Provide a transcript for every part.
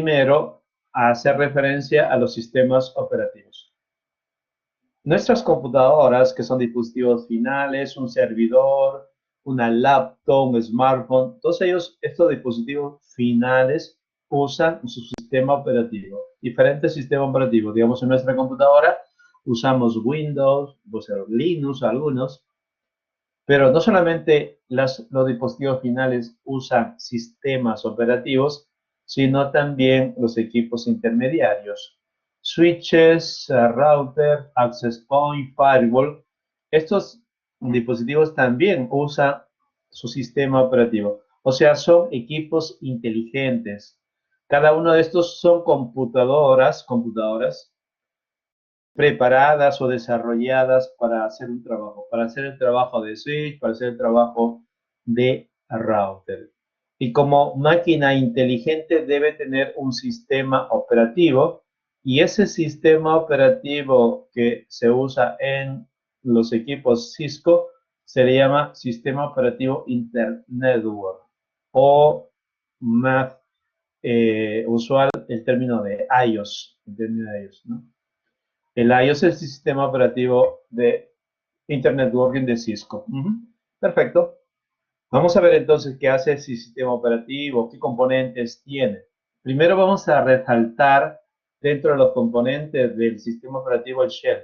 primero hace referencia a los sistemas operativos. Nuestras computadoras, que son dispositivos finales, un servidor, una laptop, un smartphone, todos ellos, estos dispositivos finales usan su sistema operativo. Diferentes sistemas operativos. Digamos, en nuestra computadora usamos Windows, Linux, algunos, pero no solamente los dispositivos finales usan sistemas operativos, sino también los equipos intermediarios. Switches, router, access point, firewall. Estos dispositivos también usan su sistema operativo. O sea, son equipos inteligentes. Cada uno de estos son computadoras preparadas o desarrolladas para hacer un trabajo, para hacer el trabajo de switch, para hacer el trabajo de router. Y como máquina inteligente debe tener un sistema operativo, y ese sistema operativo que se usa en los equipos Cisco se le llama Sistema Operativo Internetwork o más usual el término de iOS, ¿no? El iOS es el sistema operativo de Internet Working de Cisco. Perfecto. Vamos a ver entonces qué hace ese sistema operativo, qué componentes tiene. Primero vamos a resaltar dentro de los componentes del sistema operativo el shell.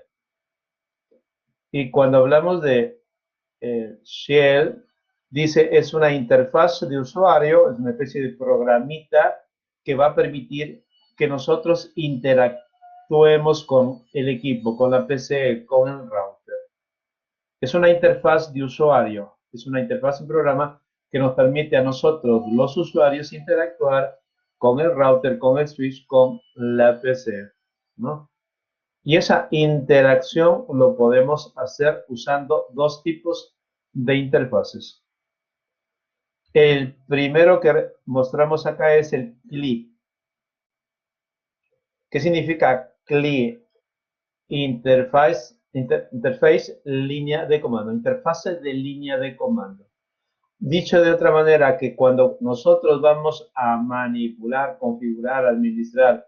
Y cuando hablamos de shell, dice es una interfaz de usuario, es una especie de programita que va a permitir que nosotros interactuemos con el equipo, con la PC, con el router. Es una interfaz de usuario, es una interfaz de programa que nos permite a nosotros, los usuarios, interactuar con el router, con el switch, con la PC, ¿no? Y esa interacción lo podemos hacer usando dos tipos de interfaces. El primero que mostramos acá es el CLI. ¿Qué significa CLI? Interface, línea de comando, interfase de línea de comando. Dicho de otra manera, que cuando nosotros vamos a manipular, configurar, administrar,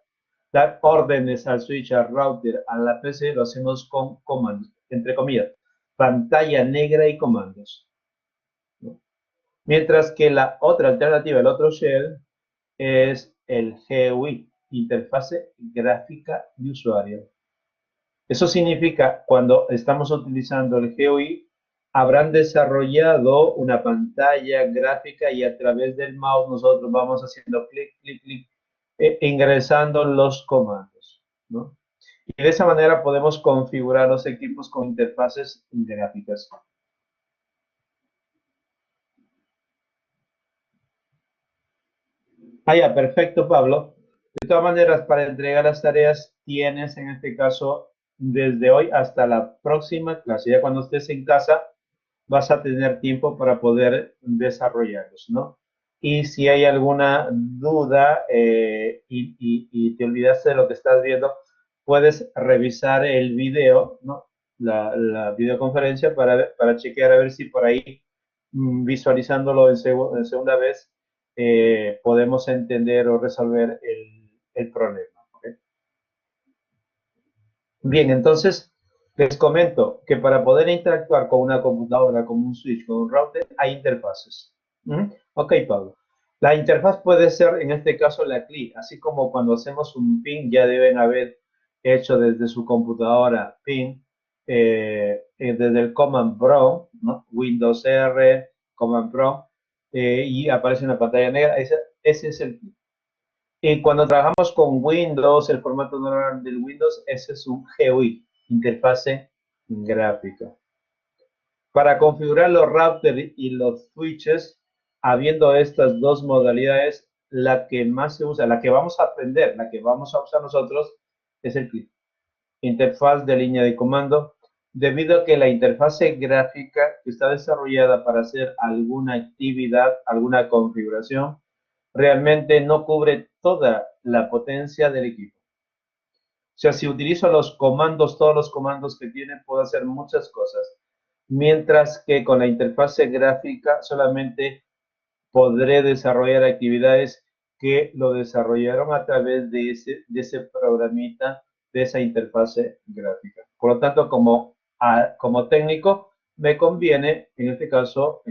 dar órdenes al switch, al router, a la PC, lo hacemos con comandos, entre comillas, pantalla negra y comandos. Mientras que la otra alternativa, el otro shell, es el GUI, interfase gráfica de usuario. Eso significa, cuando estamos utilizando el GUI, habrán desarrollado una pantalla gráfica y a través del mouse nosotros vamos haciendo clic, clic, clic, ingresando los comandos, ¿no? Y de esa manera podemos configurar los equipos con interfaces gráficas. Ah, ya, perfecto, Pablo. De todas maneras, para entregar las tareas tienes en este caso desde hoy hasta la próxima clase. Ya cuando estés en casa vas a tener tiempo para poder desarrollarlos, ¿no? Y si hay alguna duda y te olvidaste de lo que estás viendo, puedes revisar el video, ¿no? La videoconferencia para chequear a ver si por ahí, visualizándolo en segunda vez, podemos entender o resolver el problema. ¿Okay? Bien, entonces les comento que para poder interactuar con una computadora, con un switch, con un router, hay interfaces. Ok, Pablo. La interfaz puede ser, en este caso, la CLI, así como cuando hacemos un ping, ya deben haber hecho desde su computadora ping, desde el Command Prompt, ¿no? Windows R, Command Prompt, y aparece una pantalla negra. Ese es el CLI. Y cuando trabajamos con Windows, el formato normal del Windows, ese es un GUI, interfase gráfica. Para configurar los routers y los switches, habiendo estas dos modalidades, la que más se usa, la que vamos a aprender, la que vamos a usar nosotros, es el CLI, interfaz de línea de comando, debido a que la interfase gráfica que está desarrollada para hacer alguna actividad, alguna configuración, realmente no cubre toda la potencia del equipo. O sea, si utilizo los comandos, todos los comandos que tiene, puedo hacer muchas cosas. Mientras que con la interfase gráfica solamente podré desarrollar actividades que lo desarrollaron a través de ese programita, de esa interfase gráfica. Por lo tanto, como técnico, me conviene, en este caso,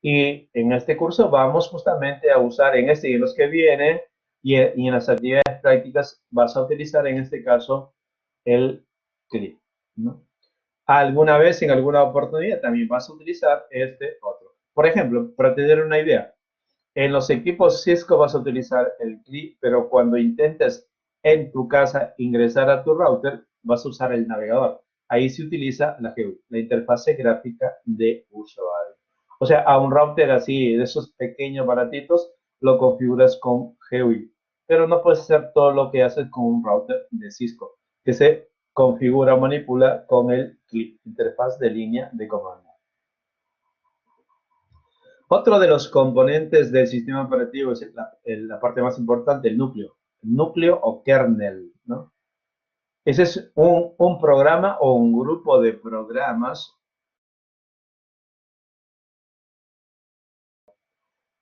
y en este curso vamos justamente a usar en este y en los que vienen y en las actividades prácticas vas a utilizar en este caso el clip, ¿no? Alguna vez, en alguna oportunidad, también vas a utilizar este otro. Por ejemplo, para tener una idea, en los equipos Cisco vas a utilizar el clip, pero cuando intentes en tu casa ingresar a tu router, vas a usar el navegador. Ahí se utiliza la GUI, la interfase gráfica de usuario. O sea, a un router así, de esos pequeños baratitos, lo configuras con GUI. Pero no puedes hacer todo lo que haces con un router de Cisco, que se configura o manipula con el clip, interfaz de línea de comando. Otro de los componentes del sistema operativo es la parte más importante, el núcleo o kernel, ¿no? Ese es un programa o un grupo de programas.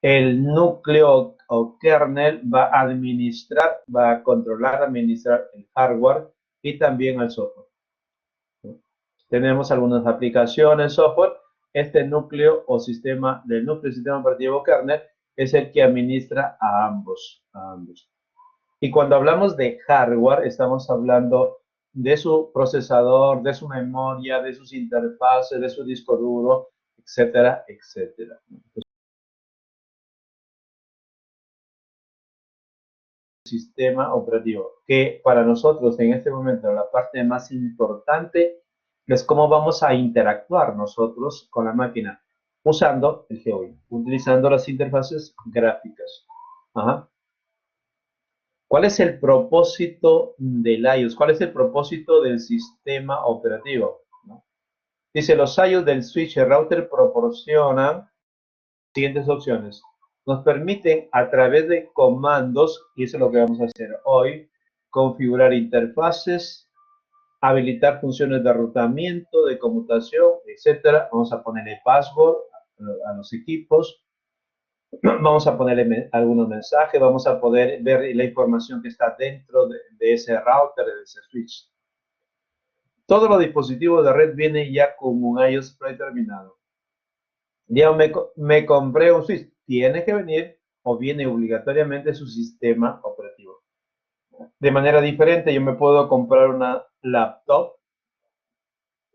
El núcleo o kernel va a administrar, va a controlar, administrar el hardware y también el software, ¿no? Tenemos algunas aplicaciones, software. Este núcleo o sistema del núcleo sistema operativo kernel es el que administra a ambos. Y cuando hablamos de hardware, estamos hablando de su procesador, de su memoria, de sus interfaces, de su disco duro, etcétera, etcétera. Sistema operativo, que para nosotros en este momento la parte más importante es cómo vamos a interactuar nosotros con la máquina usando el GUI, utilizando las interfaces gráficas. Ajá. ¿Cuál es el propósito del iOS? ¿Cuál es el propósito del sistema operativo? ¿No? Dice, los iOS del switch router proporcionan siguientes opciones. Nos permiten a través de comandos, y eso es lo que vamos a hacer hoy, configurar interfaces, habilitar funciones de enrutamiento, de conmutación, etcétera. Vamos a ponerle password a los equipos. Vamos a ponerle algunos mensajes, vamos a poder ver la información que está dentro de ese router, de ese switch. Todos los dispositivos de red vienen ya con un iOS predeterminado. Ya me compré un switch, tiene que venir o viene obligatoriamente su sistema operativo. De manera diferente, yo me puedo comprar una laptop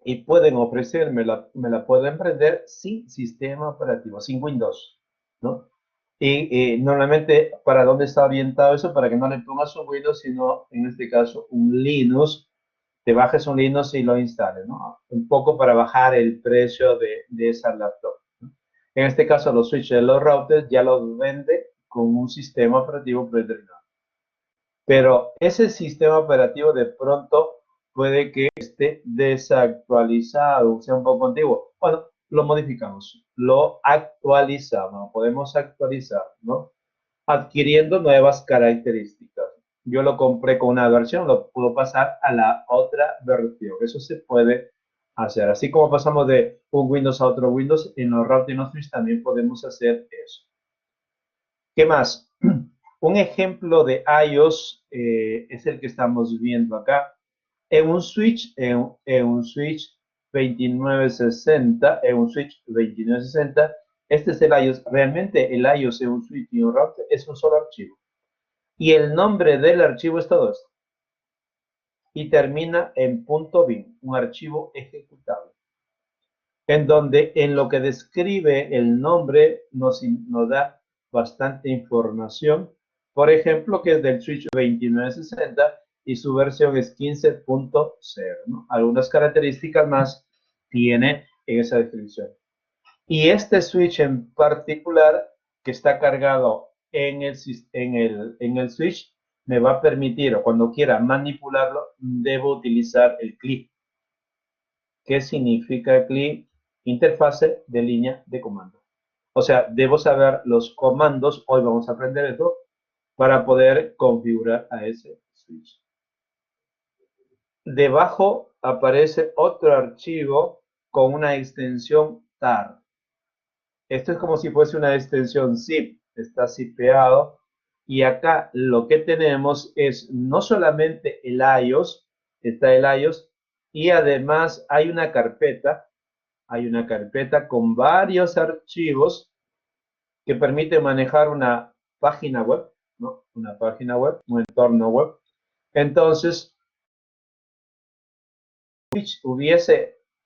y pueden ofrecerme, me la pueden prender sin sistema operativo, sin Windows, ¿no? Y normalmente, ¿para dónde está orientado eso? Para que no le pongas un Windows, sino en este caso un Linux, te bajes un Linux y lo instales, ¿no? Un poco para bajar el precio de esa laptop, ¿no? En este caso, los switches de los routers ya los vende con un sistema operativo predeterminado. Pero ese sistema operativo de pronto puede que esté desactualizado, sea un poco antiguo. Bueno, lo modificamos, lo actualizamos, podemos actualizar, ¿no? Adquiriendo nuevas características. Yo lo compré con una versión, lo puedo pasar a la otra versión. Eso se puede hacer. Así como pasamos de un Windows a otro Windows, en los routers y los switches también podemos hacer eso. ¿Qué más? Un ejemplo de iOS es el que estamos viendo acá. En un switch, en un switch 2960, en un switch 2960, este es el iOS. Realmente el iOS en un switch y un router es un solo archivo. Y el nombre del archivo es todo esto. Y termina en .bin, un archivo ejecutable. En donde en lo que describe el nombre nos da bastante información. Por ejemplo, que es del switch 2960 y su versión es 15.0, ¿no? Algunas características más tiene en esa descripción. Y este switch en particular, que está cargado en el switch, me va a permitir, o cuando quiera manipularlo, debo utilizar el clip. ¿Qué significa el clip? Interfase de línea de comando. O sea, debo saber los comandos, hoy vamos a aprender esto, para poder configurar a ese switch. Debajo aparece otro archivo con una extensión tar. Esto es como si fuese una extensión zip, está zipeado Y acá lo que tenemos es no solamente el iOS, está el iOS, y además hay una carpeta con varios archivos que permite manejar una página web, ¿no? Una página web, un entorno web. Entonces,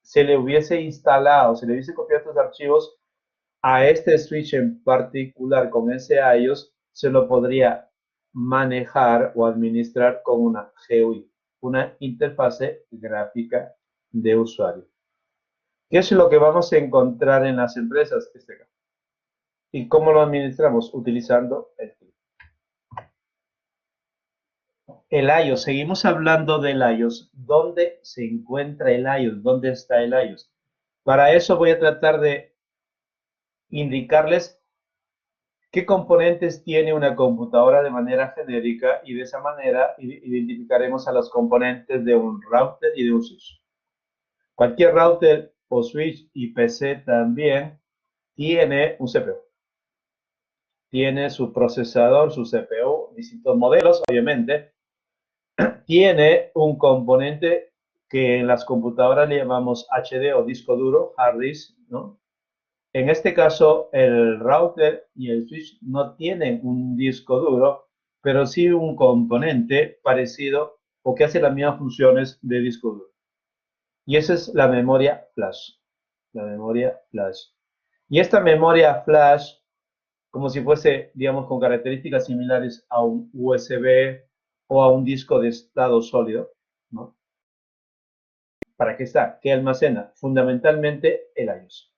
se le hubiese instalado, se le hubiese copiado estos archivos a este switch en particular con ese iOS, se lo podría manejar o administrar con una GUI, una interfase gráfica de usuario. ¿Qué es lo que vamos a encontrar en las empresas? ¿Y cómo lo administramos? Utilizando el iOS. Seguimos hablando del iOS. ¿Dónde se encuentra el iOS? ¿Dónde está el iOS? Para eso voy a tratar de indicarles qué componentes tiene una computadora de manera genérica y de esa manera identificaremos a los componentes de un router y de un switch. Cualquier router o switch y PC también tiene un CPU. Tiene su procesador, su CPU, distintos modelos, obviamente. Tiene un componente que en las computadoras le llamamos HD o disco duro, hard disk, ¿no? En este caso, el router y el switch no tienen un disco duro, pero sí un componente parecido o que hace las mismas funciones de disco duro. Y esa es la memoria flash. La memoria flash. Y esta memoria flash, como si fuese, digamos, con características similares a un USB o a un disco de estado sólido, ¿no? ¿Para qué está? ¿Qué almacena? Fundamentalmente el iOS.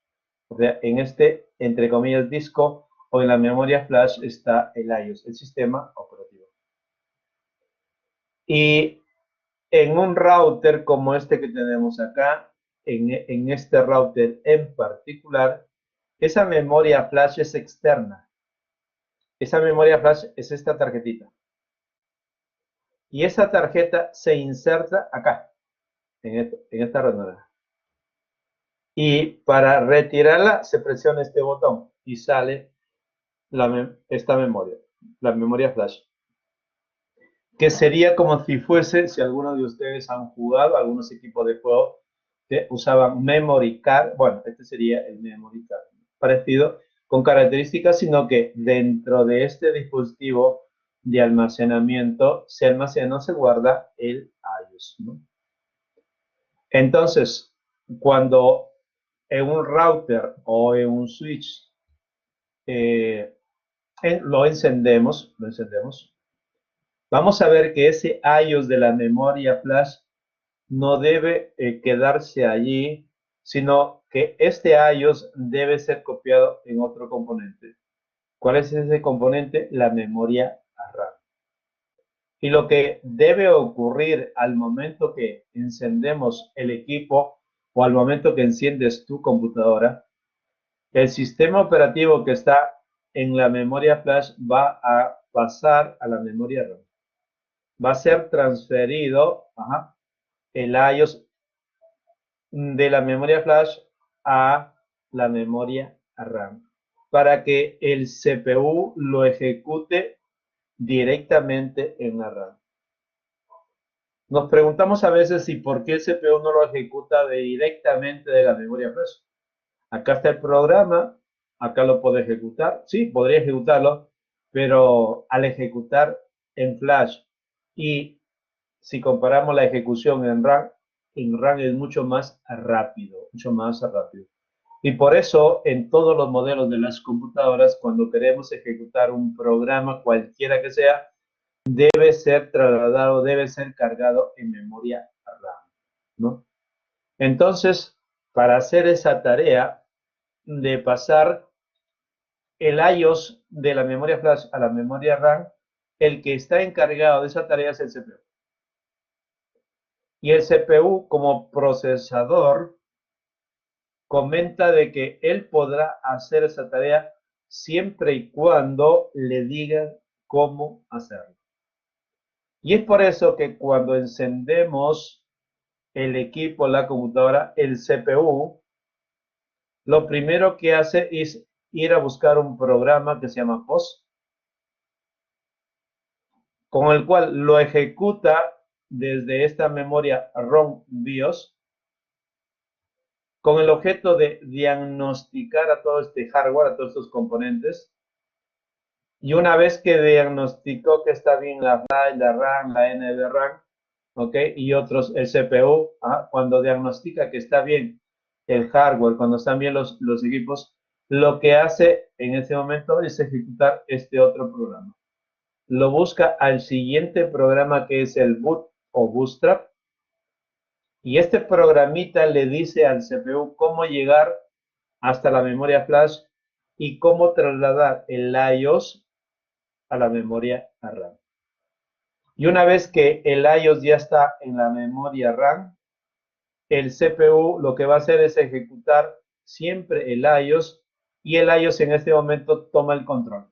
O sea, en este, entre comillas, disco o en la memoria flash está el iOS, el sistema operativo. Y en un router como este que tenemos acá, en este router en particular, esa memoria flash es externa. Esa memoria flash es esta tarjetita. Y esa tarjeta se inserta acá, en esta ranura. Y para retirarla se presiona este botón y sale esta memoria, la memoria flash. Que sería como si fuese, si alguno de ustedes han jugado algunos equipos de juego que usaban memory card, bueno, este sería el memory card, parecido, con características, sino que dentro de este dispositivo de almacenamiento se almacena o se guarda el iOS, ¿no? Entonces, cuando en un router o en un switch lo encendemos, vamos a ver que ese iOS de la memoria flash no debe quedarse allí, sino que este iOS debe ser copiado en otro componente. ¿Cuál es ese componente? La memoria RAM. Y lo que debe ocurrir al momento que encendemos el equipo o al momento que enciendes tu computadora, el sistema operativo que está en la memoria flash va a pasar a la memoria RAM. Va a ser transferido el iOS de la memoria flash a la memoria RAM para que el CPU lo ejecute directamente en la RAM. Nos preguntamos a veces si por qué el CPU no lo ejecuta directamente de la memoria flash. Acá está el programa, acá lo puede ejecutar. Sí, podría ejecutarlo, pero al ejecutar en flash y si comparamos la ejecución en RAM es mucho más rápido, mucho más rápido. Y por eso en todos los modelos de las computadoras, cuando queremos ejecutar un programa, cualquiera que sea, debe ser trasladado, debe ser cargado en memoria RAM, ¿no? Entonces, para hacer esa tarea de pasar el iOS de la memoria flash a la memoria RAM, el que está encargado de esa tarea es el CPU. Y el CPU como procesador comenta de que él podrá hacer esa tarea siempre y cuando le digan cómo hacerlo. Y es por eso que cuando encendemos el equipo, la computadora, el CPU, lo primero que hace es ir a buscar un programa que se llama POS. con el cual lo ejecuta desde esta memoria ROM BIOS con el objeto de diagnosticar a todo este hardware, a todos estos componentes. Y una vez que diagnosticó que está bien la flash, la RAM, la NVRAM, ¿ok? Y otros, el CPU, cuando diagnostica que está bien el hardware, cuando están bien los equipos, lo que hace en ese momento es ejecutar este otro programa. Lo busca al siguiente programa que es el boot o bootstrap, y este programita le dice al CPU cómo llegar hasta la memoria flash y cómo trasladar el iOS a la memoria RAM. Y una vez que el iOS ya está en la memoria RAM, el CPU lo que va a hacer es ejecutar siempre el iOS, y el iOS en este momento toma el control.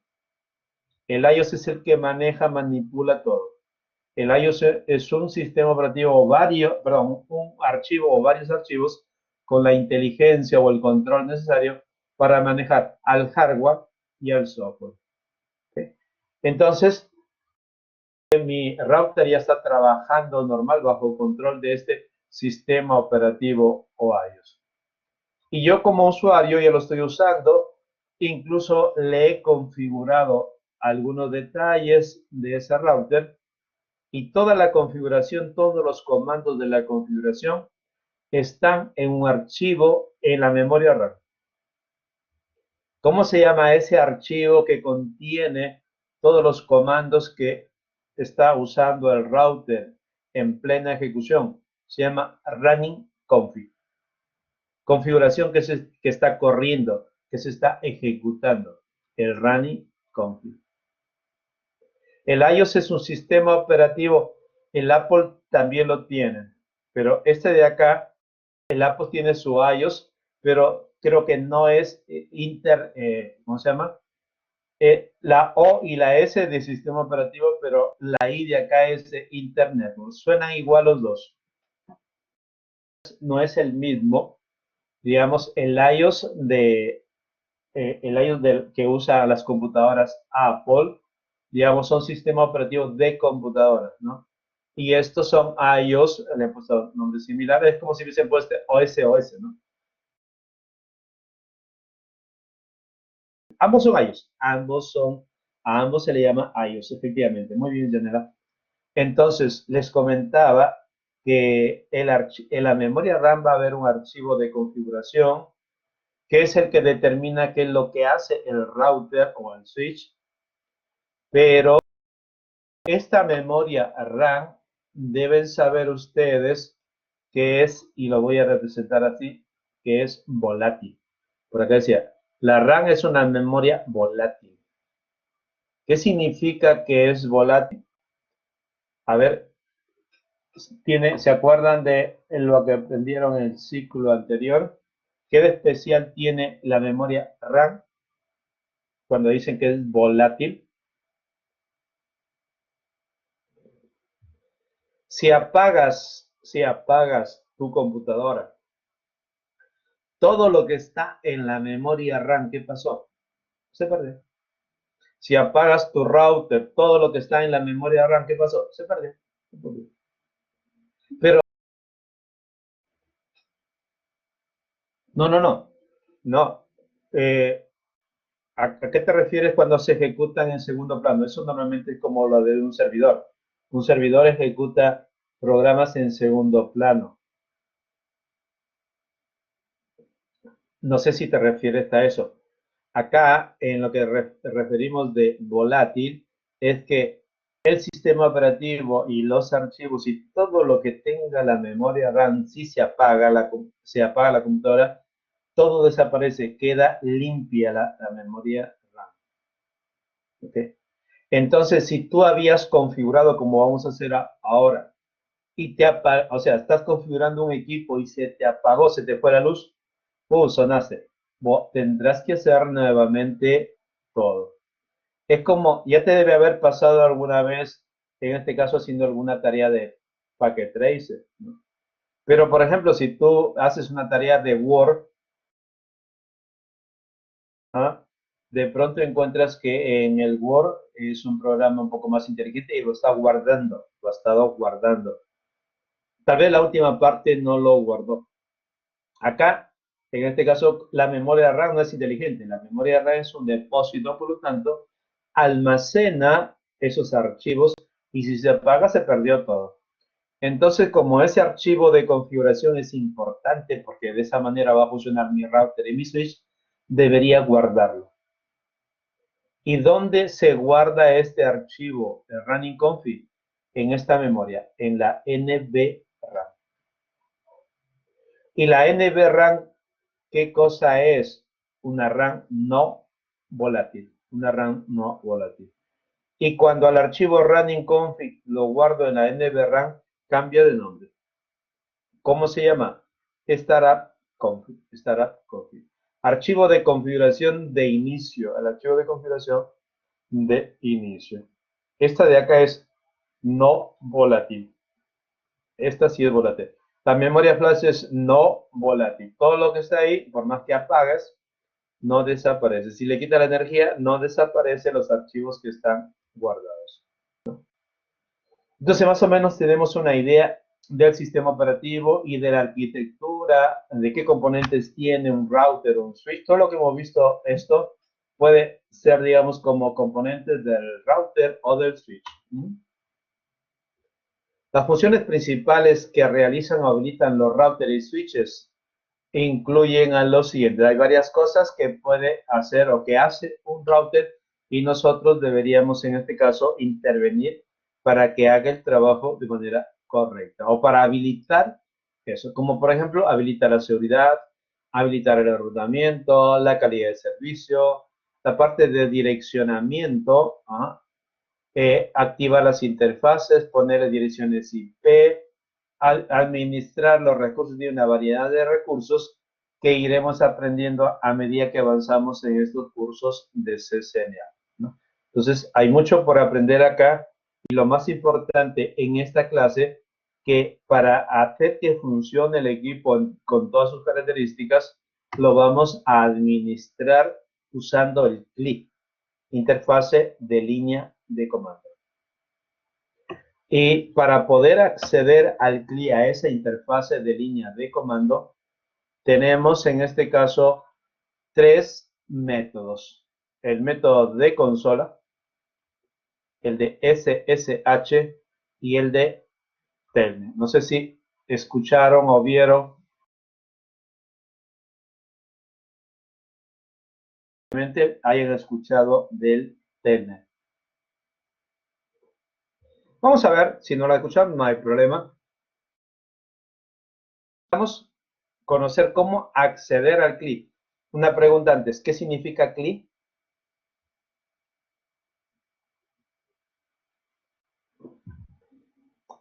El iOS es el que maneja, manipula todo. El iOS es un sistema operativo o un archivo o varios archivos con la inteligencia o el control necesario para manejar al hardware y al software. ¿Okay? Entonces, mi router ya está trabajando normal bajo control de este sistema operativo o iOS. Y yo como usuario ya lo estoy usando, incluso le he configurado algunos detalles de ese router, y toda la configuración, todos los comandos de la configuración están en un archivo en la memoria RAM. ¿Cómo se llama ese archivo que contiene todos los comandos que está usando el router en plena ejecución? Se llama running config. Configuración que está corriendo, que se está ejecutando. El running config. El iOS es un sistema operativo. El Apple también lo tiene. Pero este de acá, el Apple tiene su iOS, pero creo que no es ¿cómo se llama? La O y la S de sistema operativo, pero la I de acá es de Internet. Suenan igual los dos. No es el mismo. Digamos, el iOS que usa las computadoras Apple, digamos, son sistemas operativos de computadoras, ¿no? Y estos son iOS, le he puesto nombres similares, es como si hubiesen puesto OS, ¿no? Ambos son iOS, a ambos se le llama iOS, efectivamente. Muy bien, Janela. Entonces, les comentaba que en la memoria RAM va a haber un archivo de configuración que es el que determina qué es lo que hace el router o el switch, pero esta memoria RAM deben saber ustedes que es, y lo voy a representar así, que es volátil. Por acá decía, la RAM es una memoria volátil. ¿Qué significa que es volátil? A ver, ¿se acuerdan de lo que aprendieron en el ciclo anterior? ¿Qué de especial tiene la memoria RAM cuando dicen que es volátil? Si apagas tu computadora, todo lo que está en la memoria RAM, ¿qué pasó? Se perdió. Si apagas tu router, todo lo que está en la memoria RAM, ¿qué pasó? Se perdió. Pero, no. Eh, ¿A qué te refieres cuando se ejecutan en segundo plano? Eso normalmente es como lo de un servidor. Un servidor ejecuta programas en segundo plano. No sé si te refieres a eso. Acá, en lo que referimos de volátil, es que el sistema operativo y los archivos y todo lo que tenga la memoria RAM, si se apaga la computadora, todo desaparece, queda limpia la memoria RAM. ¿Okay? Entonces, si tú habías configurado como vamos a hacer ahora, y o sea, estás configurando un equipo y se te apagó, se te fue la luz, sonaste. Tendrás que hacer nuevamente todo. Es como, ya te debe haber pasado alguna vez, en este caso haciendo alguna tarea de packet tracer, ¿no? Pero, por ejemplo, si tú haces una tarea de Word, ¿ah? de pronto encuentras que en el Word es un programa un poco más inteligente y lo está guardando, lo ha estado guardando. Tal vez la última parte no lo guardó. Acá, en este caso, la memoria RAM no es inteligente. La memoria RAM es un depósito, por lo tanto, almacena esos archivos y si se apaga, se perdió todo. Entonces, como ese archivo de configuración es importante porque de esa manera va a funcionar mi router y mi switch, debería guardarlo. ¿Y dónde se guarda este archivo de running config? En esta memoria, en la NVRAM. Y la NVRAM, ¿qué cosa es? Una RAM no volátil. Una RAM no volátil. Y cuando al archivo running config lo guardo en la NVRAM, cambia de nombre. ¿Cómo se llama? Startup config. Startup config. Archivo de configuración de inicio. El archivo de configuración de inicio. Esta de acá es no volátil. Esta sí es volátil. La memoria flash es no volátil. Todo lo que está ahí, por más que apagues, no desaparece. Si le quita la energía, no desaparecen los archivos que están guardados. Entonces, más o menos tenemos una idea del sistema operativo y de la arquitectura, de qué componentes tiene un router o un switch. Todo lo que hemos visto esto puede ser, digamos, como componentes del router o del switch. Las funciones principales que realizan o habilitan los routers y switches incluyen a lo siguiente. Hay varias cosas que puede hacer o que hace un router y nosotros deberíamos en este caso intervenir para que haga el trabajo de manera correcta o para habilitar eso, como por ejemplo habilitar la seguridad, habilitar el enrutamiento, la calidad de servicio, la parte de direccionamiento, activar las interfaces, poner direcciones IP, administrar los recursos de una variedad de recursos que iremos aprendiendo a medida que avanzamos en estos cursos de CCNA, ¿no? Entonces, hay mucho por aprender acá y lo más importante en esta clase que para hacer que funcione el equipo con todas sus características, lo vamos a administrar usando el CLI, interfase de línea de comando. Y para poder acceder al CLI, a esa interfase de línea de comando, tenemos en este caso tres métodos. El método de consola, el de SSH y el de Telnet. No sé si escucharon o vieron. Realmente hayan escuchado del Telnet. Vamos a ver, si no la escucharon, no hay problema. Vamos a conocer cómo acceder al CLI. Una pregunta antes, ¿qué significa CLI?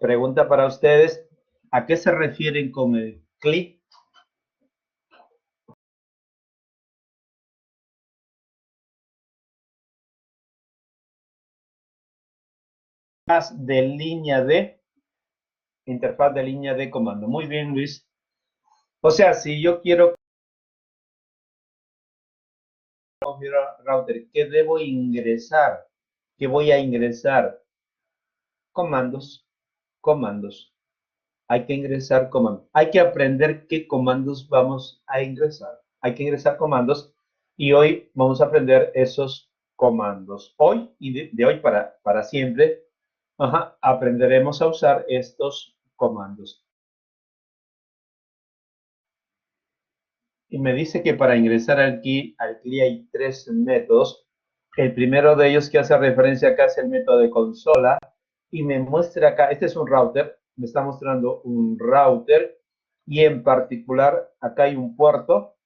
Pregunta para ustedes, ¿a qué se refieren con el CLI? De línea de interfaz de línea de comando. Muy bien, Luis. O sea, si yo quiero configurar router, ¿qué debo ingresar? ¿Qué voy a ingresar? Comandos, comandos. Hay que ingresar comandos. Hay que aprender qué comandos vamos a ingresar. Hay que ingresar comandos y hoy vamos a aprender esos comandos. Hoy y de hoy para siempre, aprenderemos a usar estos comandos. Y me dice que para ingresar al CLI hay tres métodos. El primero de ellos que hace referencia acá es el método de consola y me muestra acá, este es un router, me está mostrando un router y en particular acá hay un puerto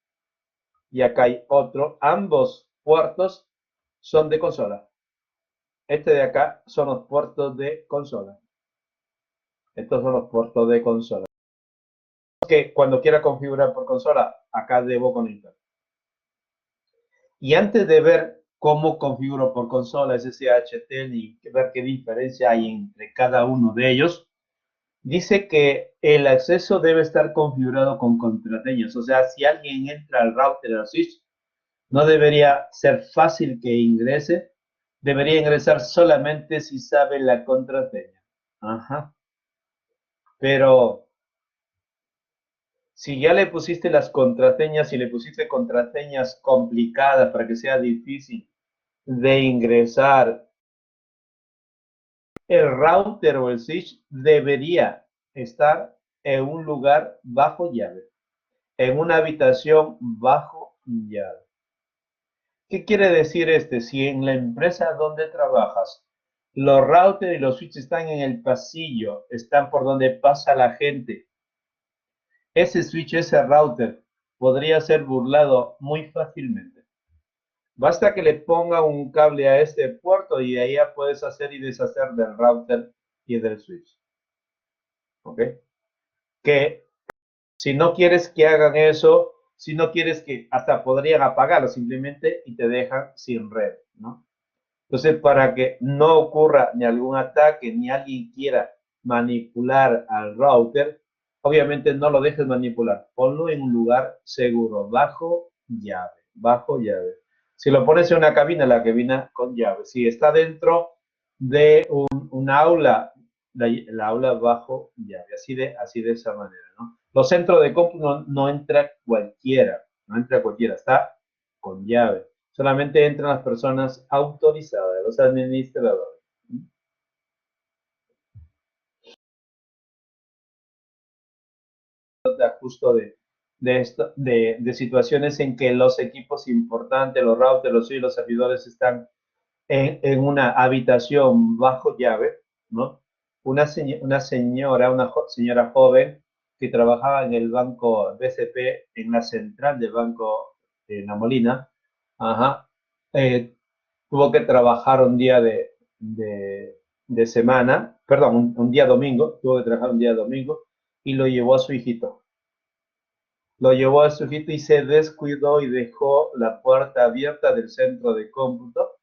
y acá hay otro. Ambos puertos son de consola. Este de acá son los puertos de consola. Estos son los puertos de consola. Que cuando quiera configurar por consola, acá debo conectar. Y antes de ver cómo configuro por consola SSH, Telnet y ver qué diferencia hay entre cada uno de ellos, dice que el acceso debe estar configurado con contraseñas. O sea, si alguien entra al router o al switch, No debería ser fácil que ingrese. Debería ingresar solamente si sabe la contraseña. Ajá. Pero si ya le pusiste las contraseñas y le pusiste contraseñas complicadas para que sea difícil de ingresar, el router o el switch debería estar en un lugar bajo llave, en una habitación bajo llave. ¿Qué quiere decir este? Si en la empresa donde trabajas, los routers y los switches están en el pasillo, están por donde pasa la gente, ese switch, ese router, podría ser burlado muy fácilmente. Basta que le ponga un cable a este puerto y ahí ya puedes hacer y deshacer del router y del switch. ¿Ok? Que si no quieres que hagan eso, si no quieres que hasta podrían apagarlo simplemente y te dejan sin red, ¿no? Entonces, para que no ocurra ni algún ataque, ni alguien quiera manipular al router, obviamente no lo dejes manipular. Ponlo en un lugar seguro, bajo llave, bajo llave. Si lo pones en una cabina, la cabina con llave. Si está dentro de un aula, la aula bajo llave. Así de esa manera, ¿no? Los centros de compu no entra cualquiera, no entra cualquiera, está con llave. Solamente entran las personas autorizadas, los administradores. Justo de situaciones en que los equipos importantes, los routers, los servidores están en una habitación bajo llave, ¿no? Una señora, señora joven que trabajaba en el banco BCP, en la central del banco de La Molina, ajá, eh, tuvo que trabajar un día de semana, perdón, un día domingo, tuvo que trabajar un día domingo y lo llevó a su hijito. Lo llevó a su hijito y se descuidó y dejó la puerta abierta del centro de cómputo.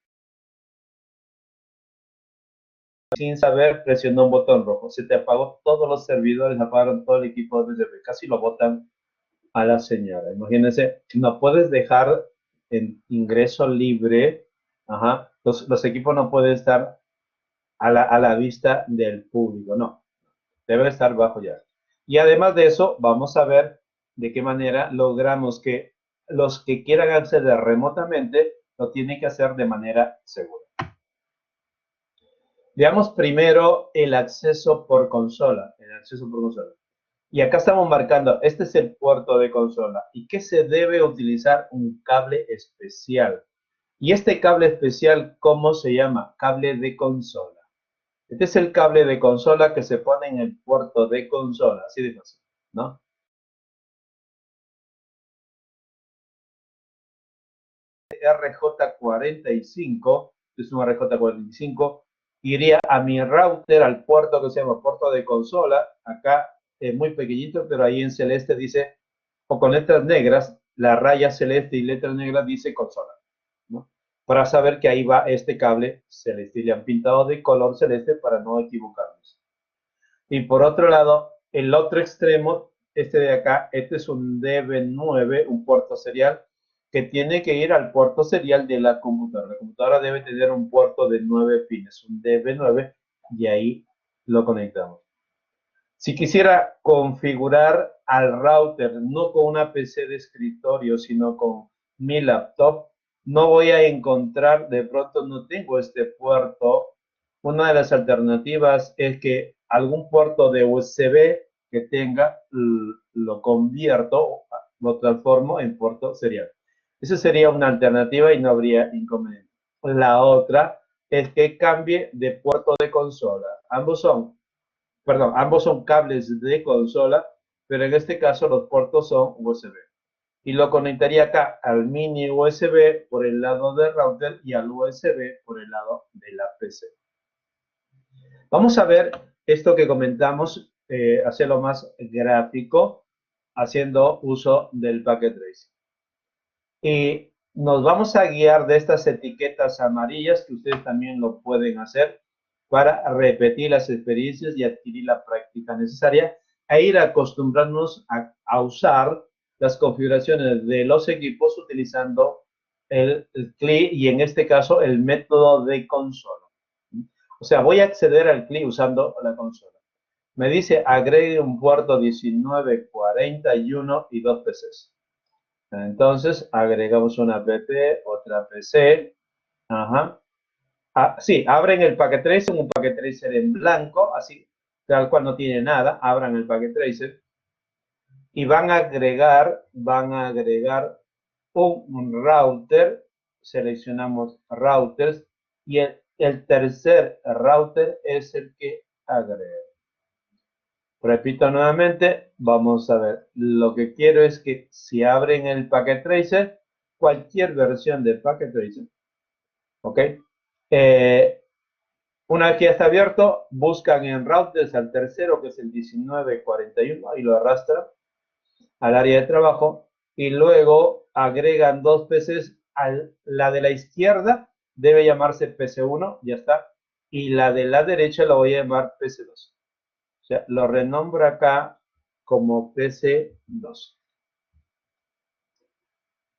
Sin saber, presionó un botón rojo. Se te apagó todos los servidores, apagaron todo el equipo desde casi lo botan a la señora. Imagínense, no puedes dejar en ingreso libre, ajá, los equipos no pueden estar a la vista del público, no, debe estar bajo llave. Y además de eso, vamos a ver de qué manera logramos que los que quieran acceder remotamente lo tienen que hacer de manera segura. Veamos primero el acceso por consola, el acceso por consola. Y acá estamos marcando, este es el puerto de consola. ¿Y qué se debe utilizar? Un cable especial. Y este cable especial, ¿cómo se llama? Cable de consola. Este es el cable de consola que se pone en el puerto de consola, así de fácil, ¿no? RJ45, es un RJ45, iría a mi router, al puerto que se llama puerto de consola, acá es muy pequeñito, pero ahí en celeste dice, o con letras negras, la raya celeste y letras negras dice consola, ¿no? Para saber que ahí va este cable celeste y le han pintado de color celeste para no equivocarnos. Y por otro lado, el otro extremo, este de acá, este es un DB9, un puerto serial, que tiene que ir al puerto serial de la computadora. La computadora debe tener un puerto de 9 pines, un DB9, y ahí lo conectamos. Si quisiera configurar al router, no con una PC de escritorio, sino con mi laptop, no voy a encontrar, de pronto no tengo este puerto. Una de las alternativas es que algún puerto de USB que tenga, lo convierto, lo transformo en puerto serial. Esa sería una alternativa y no habría inconveniente. La otra es que cambie de puerto de consola. Ambos son cables de consola, pero en este caso los puertos son USB. Y lo conectaría acá al mini USB por el lado del router y al USB por el lado de la PC. Vamos a ver esto que comentamos, hacerlo más gráfico, haciendo uso del Packet Tracing. Y nos vamos a guiar de estas etiquetas amarillas, que ustedes también lo pueden hacer, para repetir las experiencias y adquirir la práctica necesaria e ir acostumbrándonos a usar las configuraciones de los equipos utilizando el CLI y en este caso el método de consola. O sea, voy a acceder al CLI usando la consola. Me dice agregue un puerto 1941 y dos PCs. Entonces agregamos una PP, otra PC. Ajá. Sí, abren el packet tracer, un packet tracer en blanco, así, tal cual no tiene nada, abran el packet tracer y van a agregar un router, seleccionamos routers y el tercer router es el que agrega. Repito nuevamente, vamos a ver, lo que quiero es que si abren el packet tracer, cualquier versión de packet tracer, ¿ok? Una vez que ya está abierto, buscan en routers al tercero, que es el 1941, y lo arrastran al área de trabajo, y luego agregan dos PCs. La de la izquierda debe llamarse PC1, ya está, y la de la derecha lo voy a llamar PC2. O sea, lo renombro acá como PC2.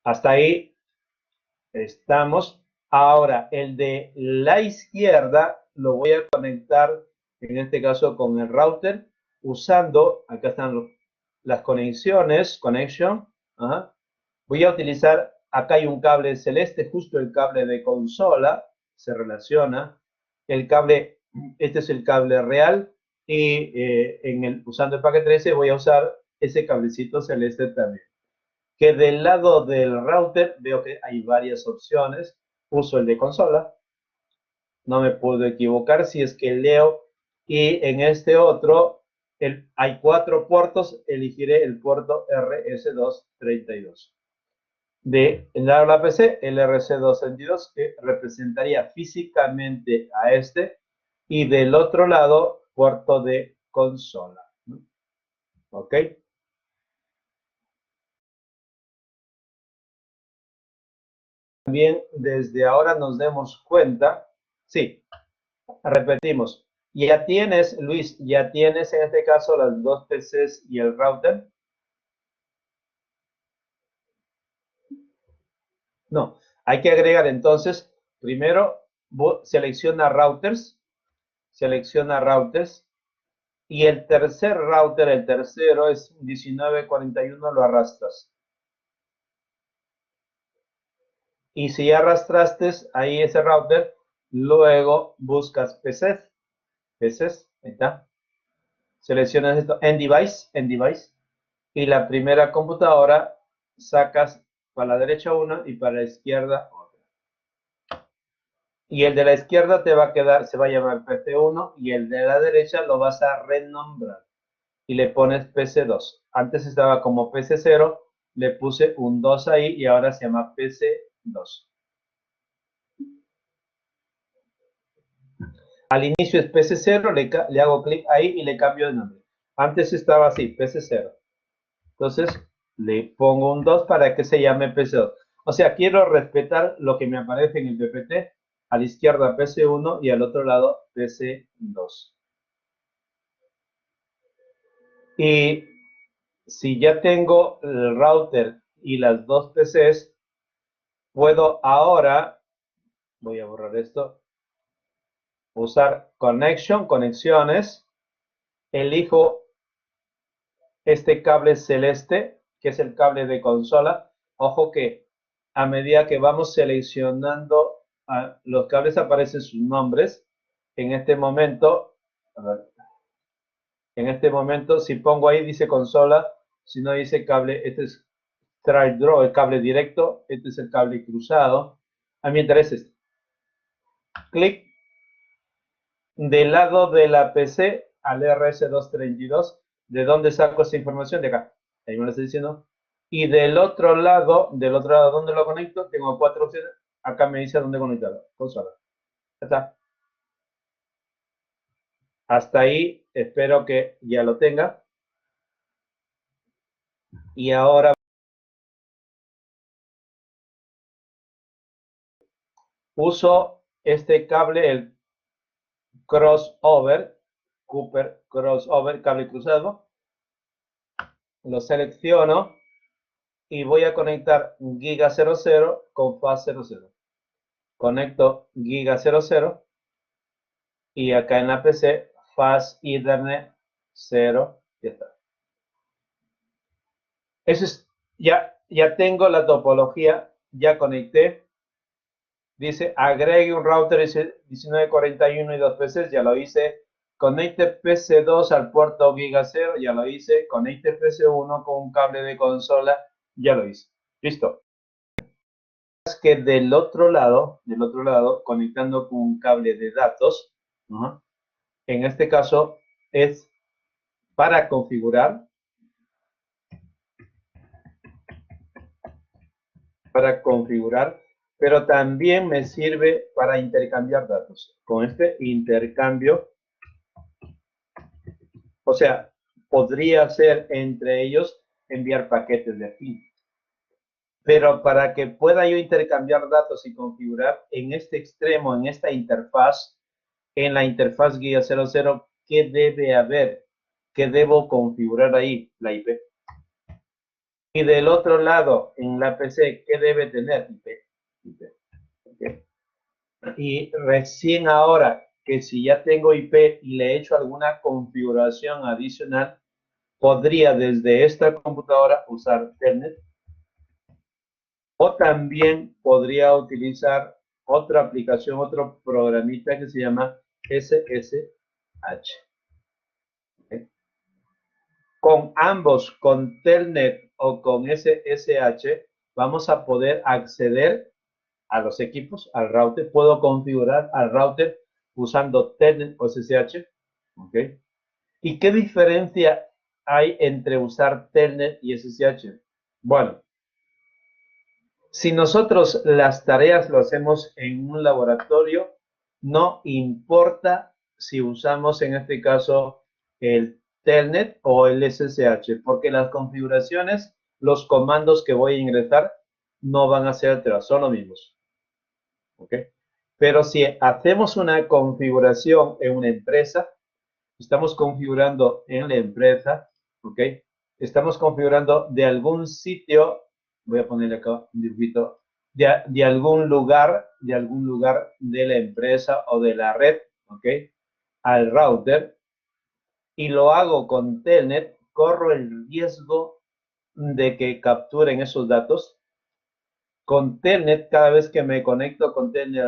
Hasta ahí estamos. Ahora, el de la izquierda lo voy a conectar, en este caso, con el router, usando, acá están las conexiones, connection. Ajá. Voy a utilizar, acá hay un cable celeste, justo el cable de consola, se relaciona. El cable, este es el cable real, y usando el paquete 13 voy a usar ese cablecito celeste también. Que del lado del router veo que hay varias opciones. Uso el de consola, no me puedo equivocar si es que leo, y en este otro hay 4 puertos, elegiré el puerto RS232. De la PC, el RC232, que representaría físicamente a este, y del otro lado, puerto de consola. ¿Ok? También desde ahora nos demos cuenta, sí, repetimos, ya tienes, Luis, ya tienes en este caso las dos PCs y el router. No, hay que agregar entonces, primero selecciona routers, y el tercer router, el tercero es 1941, lo arrastras. Y si ya arrastraste ahí ese router, luego buscas PCs, ahí está. Seleccionas esto en device, y la primera computadora sacas para la derecha una y para la izquierda otra. Y el de la izquierda te va a quedar, se va a llamar PC1, y el de la derecha lo vas a renombrar y le pones PC2. Antes estaba como PC0, le puse un 2 ahí y ahora se llama PC2. Al inicio es PC0, le hago clic ahí y le cambio de nombre. Antes estaba así, PC0. Entonces le pongo un 2 para que se llame PC2. O sea, quiero respetar lo que me aparece en el PPT. A la izquierda PC1 y al otro lado PC2. Y si ya tengo el router y las dos PCs, puedo ahora, voy a borrar esto, usar conexiones, elijo este cable celeste, que es el cable de consola. Ojo que a medida que vamos seleccionando los cables aparecen sus nombres. En este momento, si pongo ahí dice consola, si no dice cable, este es straight draw, el cable directo, este es el cable cruzado. A mí me interesa este. Clic del lado de la PC al RS232. ¿De dónde saco esa información? De acá. Ahí me lo estoy diciendo. Y del otro lado, ¿dónde lo conecto? Tengo 4 opciones. Acá me dice dónde conectarlo. Consola. Ya está. Hasta ahí, espero que ya lo tenga. Y ahora uso este cable, el crossover, Cooper crossover, cable cruzado. Lo selecciono y voy a conectar giga 00 con faz 00. Conecto giga 00 y acá en la PC faz Ethernet 0. Ya está. Eso es, ya tengo la topología, ya conecté. Dice agregue un router 1941 y 2 PCs, ya lo hice. Conecte PC2 al puerto giga 0, ya lo hice. Conecte PC1 con un cable de consola, ya lo hice. Listo. Es que del otro lado, conectando con un cable de datos, en este caso es para configurar, pero también me sirve para intercambiar datos. Con este intercambio, o sea, podría ser entre ellos enviar paquetes de aquí. Pero para que pueda yo intercambiar datos y configurar en este extremo, en esta interfaz, en la interfaz guía 00, ¿qué debe haber? ¿Qué debo configurar ahí? La IP. Y del otro lado, en la PC, ¿qué debe tener? IP. Okay. Y recién ahora que si ya tengo IP y le he hecho alguna configuración adicional, podría desde esta computadora usar Telnet o también podría utilizar otra aplicación, otro programita que se llama SSH. ¿Okay? Con ambos, con Telnet o con SSH, vamos a poder acceder a los equipos, al router. Puedo configurar al router usando Telnet o SSH. ¿Okay? ¿Y qué diferencia hay entre usar Telnet y SSH? Bueno, si nosotros las tareas lo hacemos en un laboratorio, no importa si usamos en este caso el Telnet o el SSH, porque las configuraciones, los comandos que voy a ingresar no van a ser alterados, son los mismos. ¿Ok? Pero si hacemos una configuración en una empresa, estamos configurando en la empresa, ¿ok? Estamos configurando de algún sitio, voy a ponerle acá un dibujito, de algún lugar de la empresa o de la red, ¿ok? Al router, y lo hago con Telnet, corro el riesgo de que capturen esos datos. Con Telnet, cada vez que me conecto con Telnet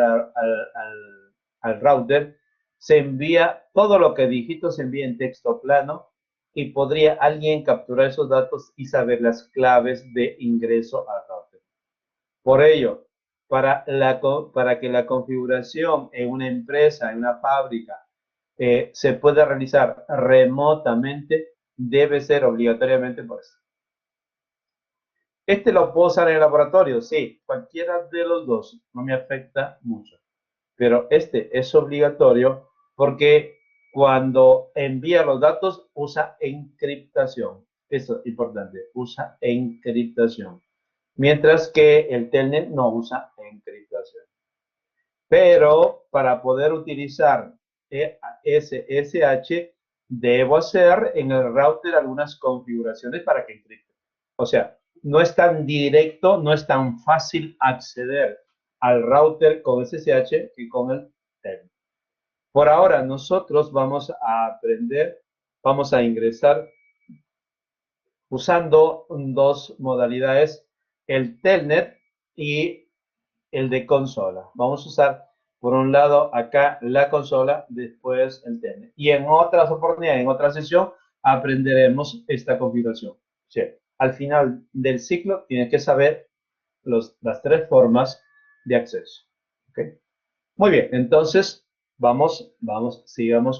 al router, se envía todo lo que digito, se envía en texto plano y podría alguien capturar esos datos y saber las claves de ingreso al router. Por ello, para que la configuración en una empresa, en una fábrica, se pueda realizar remotamente, debe ser obligatoriamente por eso. Este lo puedo usar en el laboratorio, sí, cualquiera de los dos, no me afecta mucho. Pero este es obligatorio porque cuando envía los datos usa encriptación. Eso es importante, usa encriptación. Mientras que el Telnet no usa encriptación. Pero para poder utilizar SSH, debo hacer en el router algunas configuraciones para que encripte. O sea, no es tan directo, no es tan fácil acceder al router con SSH que con el Telnet. Por ahora, nosotros vamos a aprender, vamos a ingresar usando dos modalidades, el Telnet y el de consola. Vamos a usar, por un lado, acá la consola, después el Telnet. Y en otras oportunidades, en otra sesión, aprenderemos esta configuración. Sí. Al final del ciclo, tienes que saber las tres formas de acceso. ¿Okay? Muy bien, entonces, sigamos.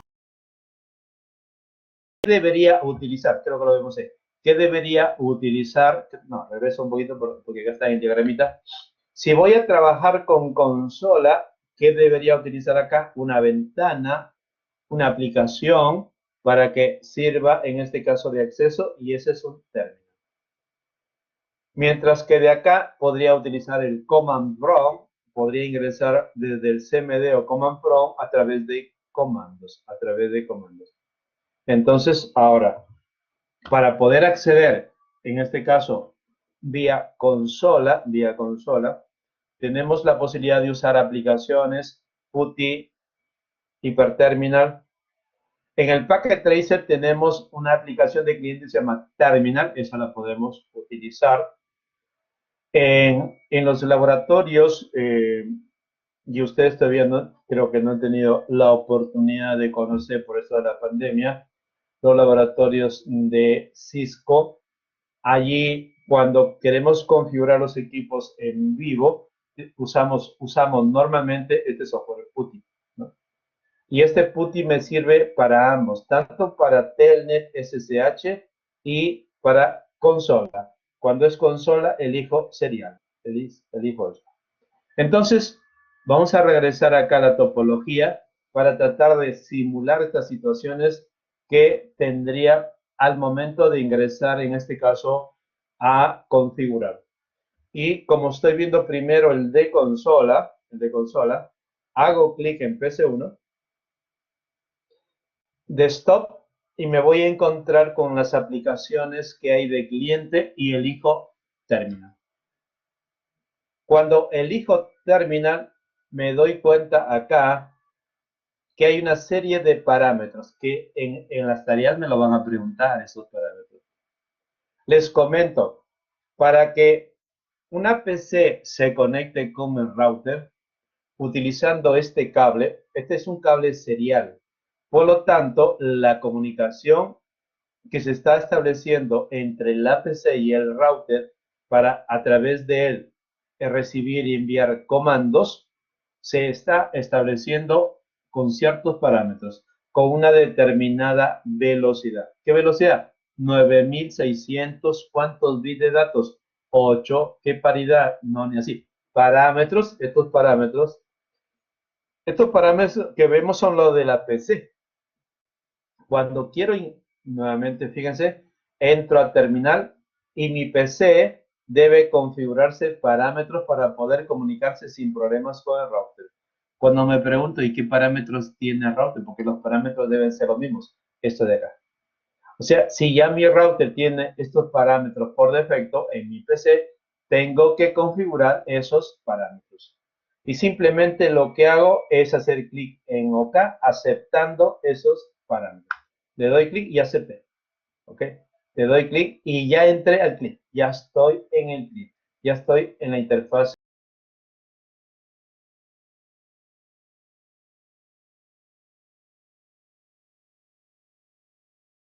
¿Qué debería utilizar? Creo que lo vemos ahí. ¿Qué debería utilizar? No, regreso un poquito porque acá está en diagramita. Si voy a trabajar con consola, ¿qué debería utilizar acá? Una ventana, una aplicación para que sirva en este caso de acceso y ese es un término. Mientras que de acá podría utilizar el Command Prompt, podría ingresar desde el CMD o Command Prompt a través de comandos, Entonces, ahora, para poder acceder, en este caso, vía consola, tenemos la posibilidad de usar aplicaciones, PuTTY, Hyperterminal. En el Packet Tracer tenemos una aplicación de cliente que se llama Terminal, esa la podemos utilizar. En los laboratorios, y ustedes todavía no, creo que no han tenido la oportunidad de conocer por esto de la pandemia, los laboratorios de Cisco. Allí, cuando queremos configurar los equipos en vivo, usamos normalmente este software PuTTY, ¿no? Y este PuTTY me sirve para ambos, tanto para Telnet SSH y para consola. Cuando es consola, elijo serial, elijo eso. Entonces, vamos a regresar acá a la topología para tratar de simular estas situaciones que tendría al momento de ingresar, en este caso, a configurar. Y como estoy viendo primero el de consola, hago clic en PC1, desktop, y me voy a encontrar con las aplicaciones que hay de cliente y elijo terminal. Cuando elijo terminal, me doy cuenta acá que hay una serie de parámetros que en las tareas me lo van a preguntar, esos parámetros. Les comento, para que una PC se conecte con el router utilizando este cable, este es un cable serial. Por lo tanto, la comunicación que se está estableciendo entre la PC y el router para a través de él recibir y enviar comandos, se está estableciendo con ciertos parámetros, con una determinada velocidad. ¿Qué velocidad? 9600, ¿cuántos bits de datos? 8, ¿qué paridad? No, ni así. Parámetros, estos parámetros que vemos son los de la PC. Cuando quiero, nuevamente, fíjense, entro a terminal y mi PC debe configurarse parámetros para poder comunicarse sin problemas con el router. Cuando me pregunto, ¿y qué parámetros tiene el router? Porque los parámetros deben ser los mismos. Esto de acá. O sea, si ya mi router tiene estos parámetros por defecto en mi PC, tengo que configurar esos parámetros. Y simplemente lo que hago es hacer clic en OK aceptando esos parámetros. Le doy clic y acepté. ¿Ok? Le doy clic y ya entré al clic. Ya estoy en el clic. Ya estoy en la interfaz